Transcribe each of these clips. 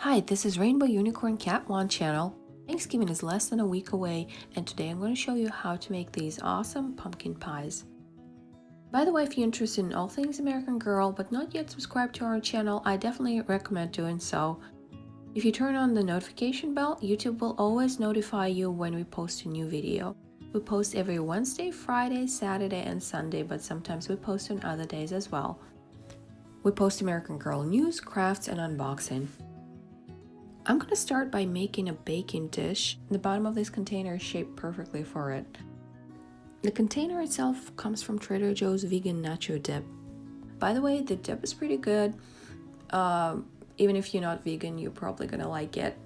Hi, this is Rainbow Unicorn Cat 1 channel. Thanksgiving is less than a week away, and today I'm going to show you how to make these awesome pumpkin pies. By the way, if you're interested in all things American Girl but not yet subscribed to our channel, I definitely recommend doing so. If you turn on the notification bell, YouTube will always notify you when we post a new video. We post every Wednesday, Friday, Saturday, and Sunday, but sometimes we post on other days as well. We post American Girl news, crafts, and unboxing. I'm going to start by making a baking dish. The bottom of this container is shaped perfectly for it. The container itself comes from Trader Joe's vegan nacho dip. By the way, the dip is pretty good. Even if you're not vegan, you're probably going to like it.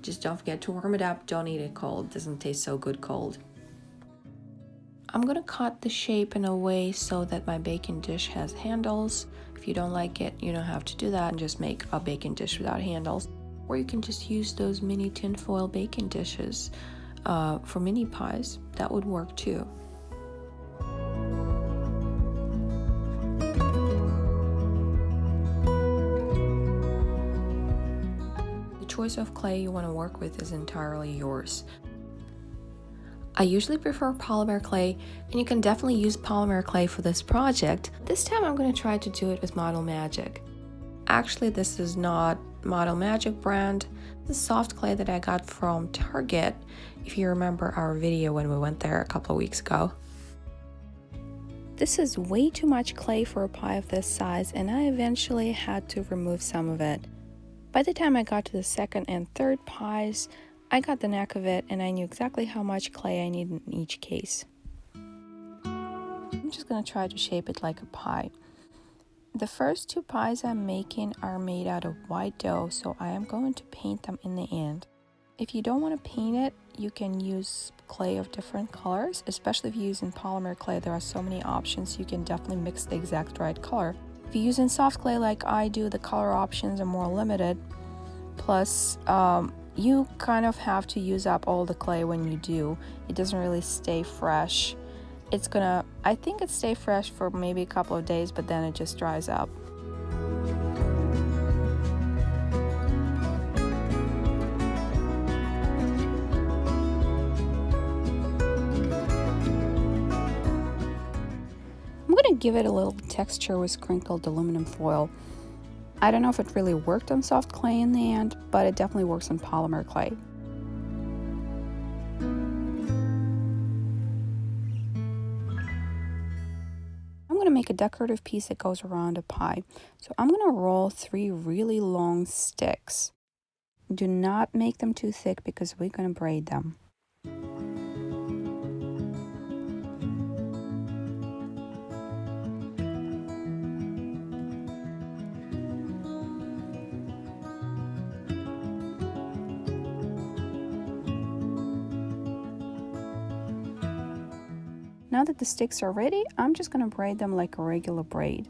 Just don't forget to warm it up. Don't eat it cold. It doesn't taste so good cold. I'm going to cut the shape in a way so that my baking dish has handles. If you don't like it, you don't have to do that and just make a baking dish without handles. Or you can just use those mini tinfoil baking dishes for mini pies. That would work too. The choice of clay you want to work with is entirely yours. I usually prefer polymer clay, and you can definitely use polymer clay for this project. This time I'm going to try to do it with Model Magic. Actually, this is not Model Magic brand. This is soft clay that I got from Target, if you remember our video when we went there a couple of weeks ago. This is way too much clay for a pie of this size, and I eventually had to remove some of it. By the time I got to the second and third pies, I got the knack of it and I knew exactly how much clay I needed in each case. I'm just going to try to shape it like a pie. The first two pies I'm making are made out of white dough, so I am going to paint them in the end. If you don't want to paint it, you can use clay of different colors, especially if you're using polymer clay. There are so many options, you can definitely mix the exact right color. If you're using soft clay like I do, the color options are more limited. Plus, you kind of have to use up all the clay when you do. It doesn't really stay fresh. I think it stays fresh for maybe a couple of days, but then it just dries up. I'm gonna give it a little texture with sprinkled aluminum foil. I don't know if it really worked on soft clay in the end, but it definitely works on polymer clay. I'm going to make a decorative piece that goes around a pie. So I'm going to roll 3 really long sticks. Do not make them too thick because we're going to braid them. Now that the sticks are ready, I'm just going to braid them like a regular braid.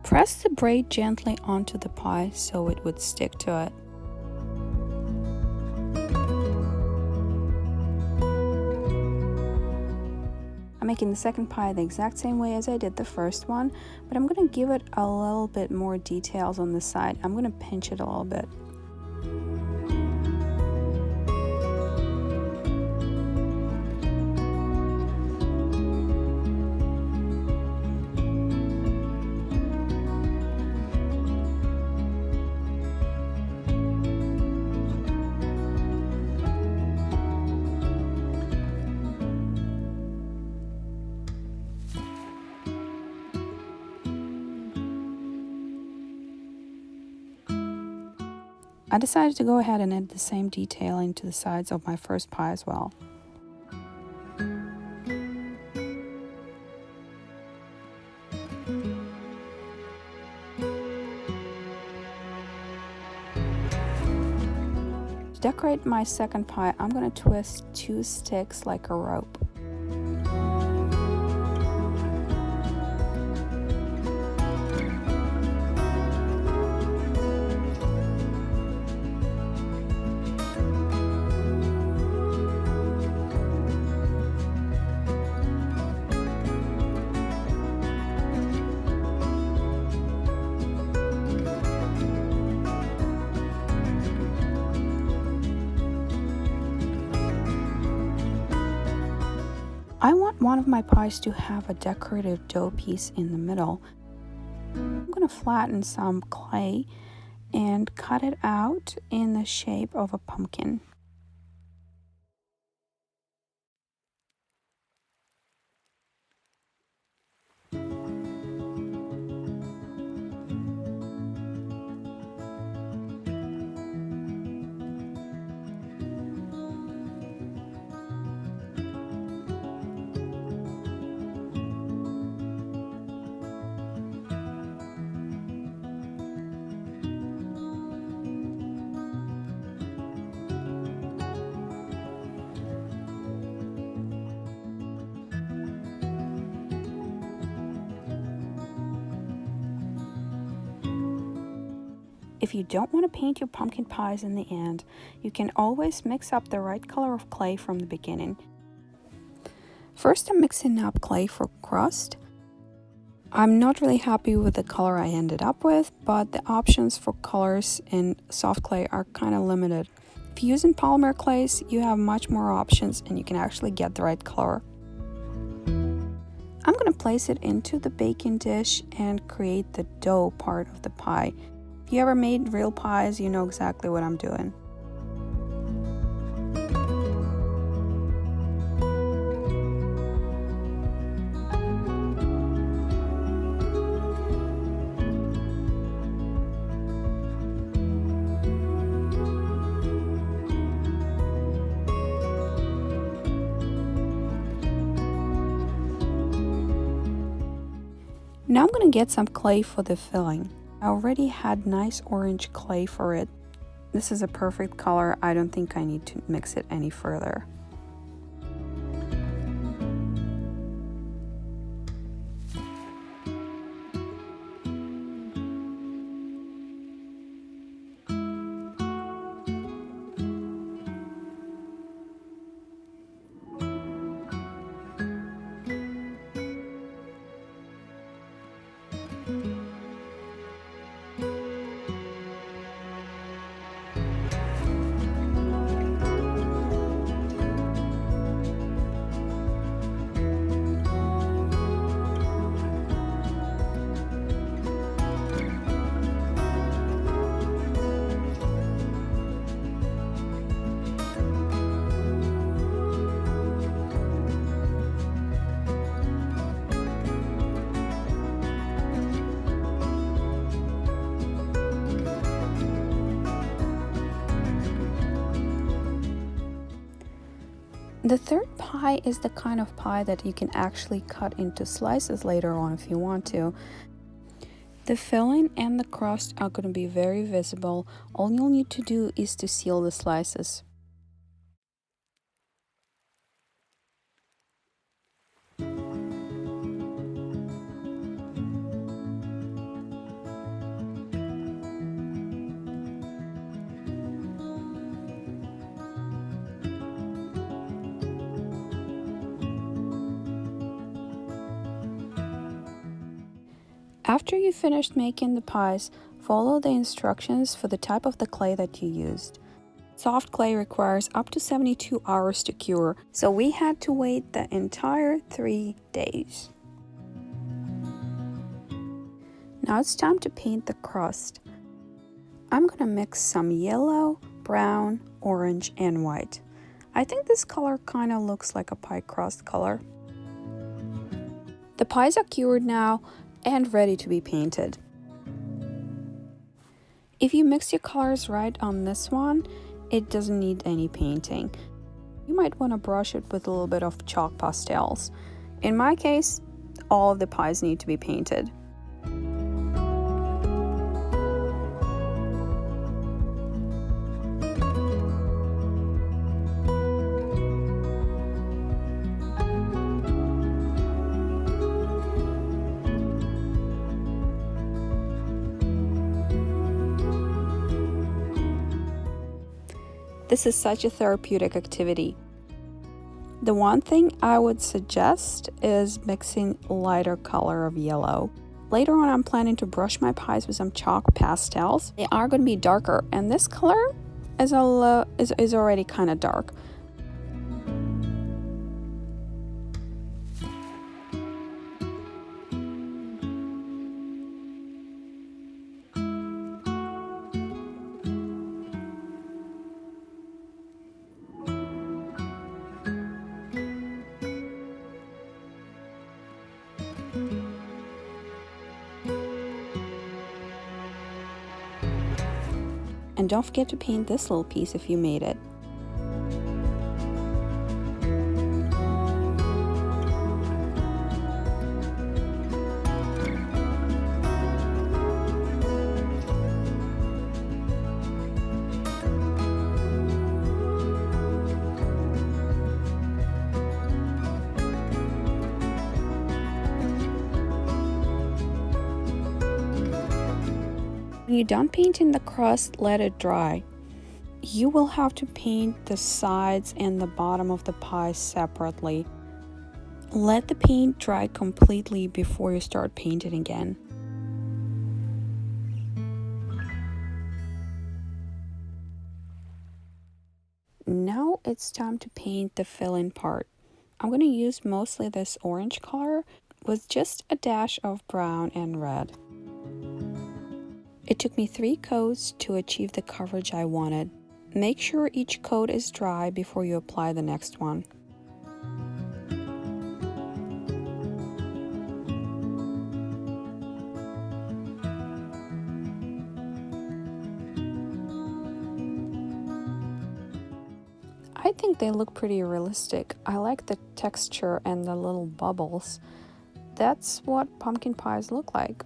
Press the braid gently onto the pie so it would stick to it. I'm making the second pie the exact same way as I did the first one, but I'm going to give it a little bit more details on the side. I'm going to pinch it a little bit. I decided to go ahead and add the same detailing to the sides of my first pie as well. To decorate my second pie, I'm going to twist 2 sticks like a rope. I want one of my pies to have a decorative dough piece in the middle. I'm going to flatten some clay and cut it out in the shape of a pumpkin. If you don't want to paint your pumpkin pies in the end, you can always mix up the right color of clay from the beginning. First, I'm mixing up clay for crust. I'm not really happy with the color I ended up with, but the options for colors in soft clay are kind of limited. If you're using polymer clays, you have much more options and you can actually get the right color. I'm going to place it into the baking dish and create the dough part of the pie. If you ever made real pies, you know exactly what I'm doing. Now I'm going to get some clay for the filling. I already had nice orange clay for it. This is a perfect color. I don't think I need to mix it any further. The third pie is the kind of pie that you can actually cut into slices later on if you want to. The filling and the crust are going to be very visible. All you'll need to do is to seal the slices. After you finished making the pies, follow the instructions for the type of the clay that you used. Soft clay requires up to 72 hours to cure, so we had to wait the entire 3 days. Now it's time to paint the crust. I'm gonna mix some yellow, brown, orange, and white. I think this color kind of looks like a pie crust color. The pies are cured now and ready to be painted. If you mix your colors right on this one, it doesn't need any painting. You might want to brush it with a little bit of chalk pastels. In my case, all of the pies need to be painted. This is such a therapeutic activity. The one thing I would suggest is mixing lighter color of yellow. Later on, I'm planning to brush my pies with some chalk pastels. They are going to be darker, and this color is already kind of dark. And don't forget to paint this little piece if you made it. When you're done painting the crust, let it dry. You will have to paint the sides and the bottom of the pie separately. Let the paint dry completely before you start painting again. Now it's time to paint the filling part. I'm going to use mostly this orange color with just a dash of brown and red. It took me 3 coats to achieve the coverage I wanted. Make sure each coat is dry before you apply the next one. I think they look pretty realistic. I like the texture and the little bubbles. That's what pumpkin pies look like.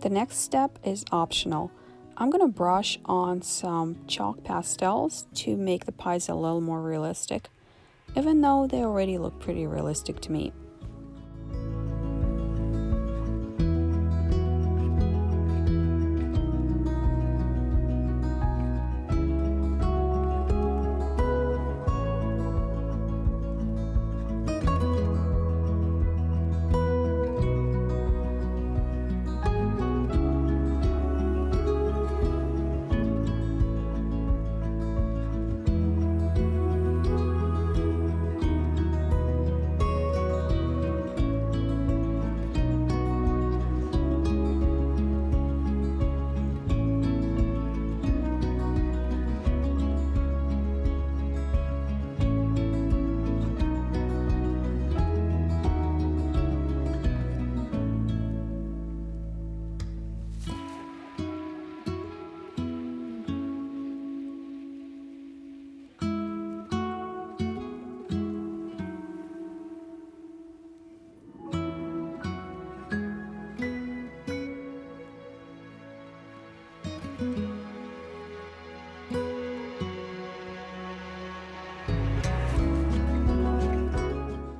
The next step is optional. I'm going to brush on some chalk pastels to make the pies a little more realistic, even though they already look pretty realistic to me.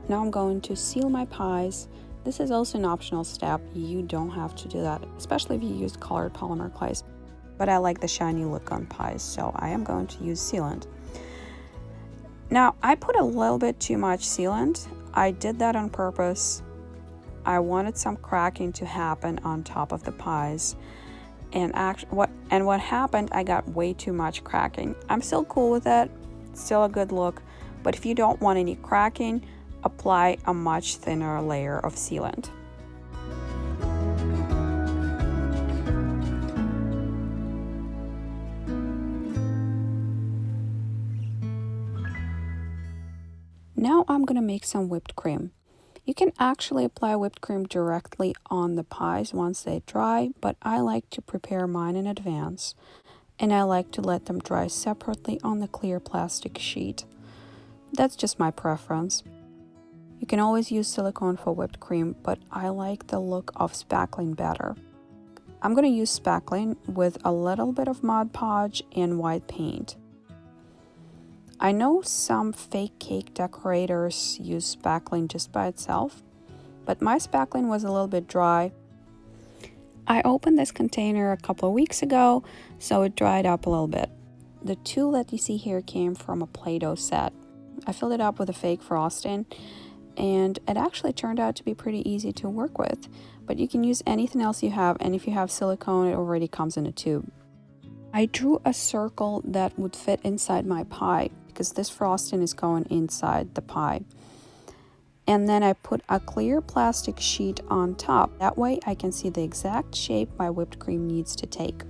Now I'm going to seal my pies. This is also an optional step. You don't have to do that, especially if you use colored polymer clays. But I like the shiny look on pies, so I am going to use sealant. Now, I put a little bit too much sealant. I did that on purpose. I wanted some cracking to happen on top of the pies. And what happened, I got way too much cracking. I'm still cool with it. It's still a good look. But if you don't want any cracking, apply a much thinner layer of sealant. Now I'm going to make some whipped cream. You can actually apply whipped cream directly on the pies once they dry, but I like to prepare mine in advance, and I like to let them dry separately on the clear plastic sheet. That's just my preference. You can always use silicone for whipped cream, but I like the look of spackling better. I'm going to use spackling with a little bit of Mod Podge and white paint. I know some fake cake decorators use spackling just by itself, but my spackling was a little bit dry. I opened this container a couple of weeks ago, so it dried up a little bit. The tool that you see here came from a Play-Doh set. I filled it up with a fake frosting, and it actually turned out to be pretty easy to work with. But you can use anything else you have, and if you have silicone, it already comes in a tube. I drew a circle that would fit inside my pie, because this frosting is going inside the pie. And then I put a clear plastic sheet on top. That way I can see the exact shape my whipped cream needs to take.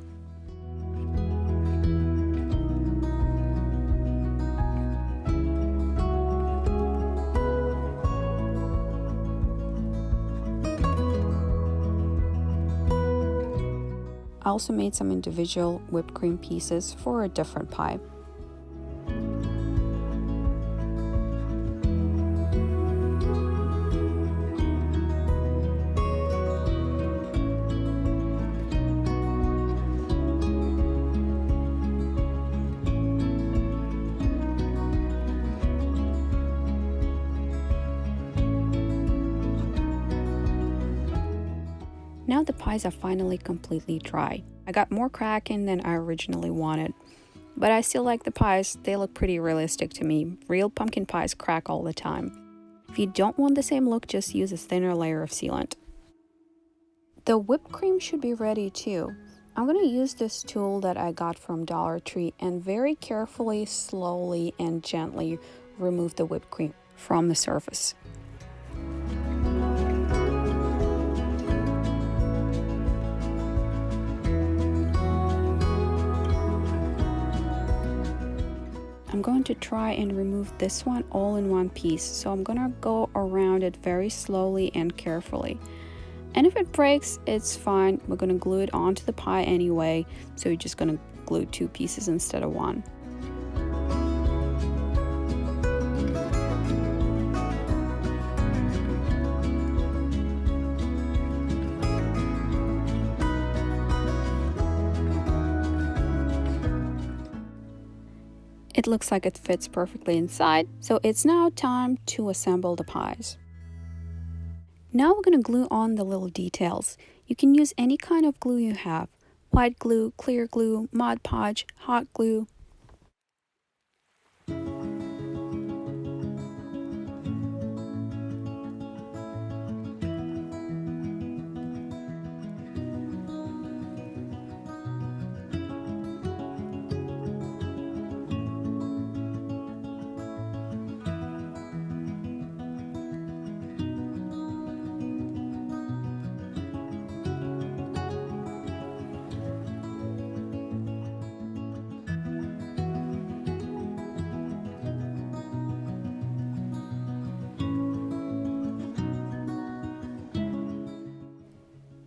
I also made some individual whipped cream pieces for a different pie. Now the pies are finally completely dry. I got more cracking than I originally wanted, but I still like the pies. They look pretty realistic to me. Real pumpkin pies crack all the time. If you don't want the same look, just use a thinner layer of sealant. The whipped cream should be ready too. I'm going to use this tool that I got from Dollar Tree and very carefully, slowly, and gently remove the whipped cream from the surface. I'm going to try and remove this one all in one piece, so I'm gonna go around it very slowly and carefully. And if it breaks, it's fine. We're gonna glue it onto the pie anyway, so you're just gonna glue 2 pieces instead of 1. It looks like it fits perfectly inside, so it's now time to assemble the pies. Now we're going to glue on the little details. You can use any kind of glue you have. White glue, clear glue, Mod Podge, hot glue.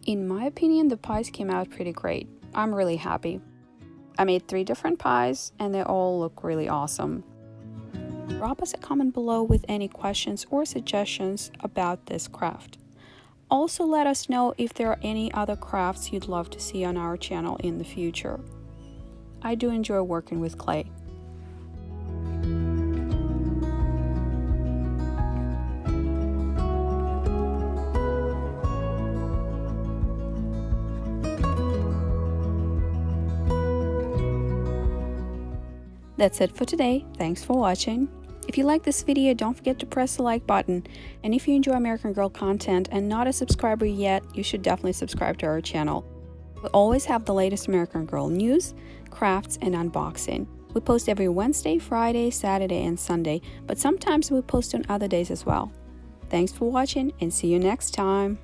In my opinion, the pies came out pretty great. I'm really happy. I made 3 different pies and they all look really awesome. Drop us a comment below with any questions or suggestions about this craft. Also let us know if there are any other crafts you'd love to see on our channel in the future. I do enjoy working with clay. That's it for today. Thanks for watching. If you like this video, don't forget to press the like button. And if you enjoy American Girl content and not a subscriber yet, you should definitely subscribe to our channel. We always have the latest American Girl news, crafts, and unboxing. We post every Wednesday, Friday, Saturday, and Sunday, but sometimes we post on other days as well. Thanks for watching and see you next time.